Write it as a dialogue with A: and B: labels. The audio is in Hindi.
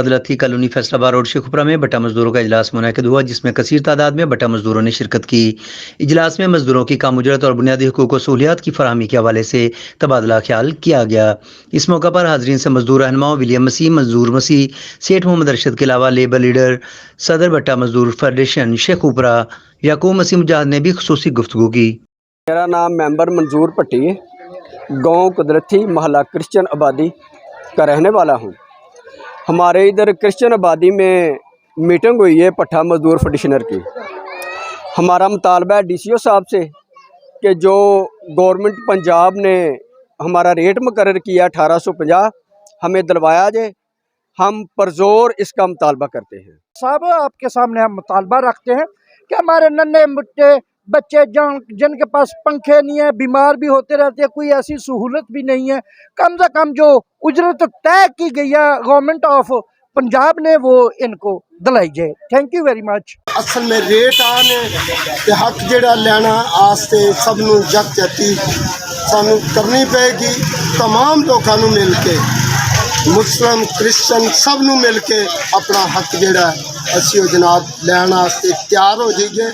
A: तबादलाती कॉलोनी फैसलाबाद रोड शेखुपुरा में बट्टा मजदूरों का इजलास मुनक़िद हुआ, जिसमें कसीर तादाद में बट्टा मजदूरों ने शिरकत की। इजलास में मजदूरों की काम उजरत और बुनियादी हुकूक और सहूलियात की फराहमी के हवाले से तबादला ख्याल किया गया। इस मौका पर हाजरीन से मजदूर रहनुमा विलियम मसीह, मंजूर मसीह, सेठ मोहम्मद अरशद के अलावा लेबर लीडर, सदर बट्टा मजदूर फेडरेशन शेखुपुरा याकूब मसीह मुजाहिद ने भी खुसूसी गुफ्तगू की।
B: मेरा नाम मेंबर मंजूर भट्टी, गांव कुदरती, महला क्रिश्चियन आबादी का रहने वाला हूं। हमारे इधर क्रिश्चियन आबादी में मीटिंग हुई है पट्टा मजदूर फेडरेशनर की। हमारा मुतालबा है डीसीओ साहब से कि जो गवर्नमेंट पंजाब ने हमारा रेट मुकर्रर किया 1850 हमें दिलवाया जाए। हम परजोर इसका मुतालबा करते हैं।
C: साहब, आपके सामने हम मुतालबा रखते हैं कि हमारे नन्हे मुट्टे बच्चे जिनके पास पंखे नहीं है, बीमार भी होते रहते हैं, कोई ऐसी सहूलत भी नहीं है, कम से कम जो उजरत तय की गई है गवर्नमेंट ऑफ पंजाब ने वो इनको दिलाई जाए। Thank you very much.
D: असल में रेट आने ते हक जेड़ा लेना आस्ते सबनों जगती सानू करनी पेगी। तमाम लोगों को मिल के, मुस्लिम क्रिश्चियन सबनों मिल के अपना हक जेड़ा असी जनाब लैन आस्ते तैयार हो जाइए।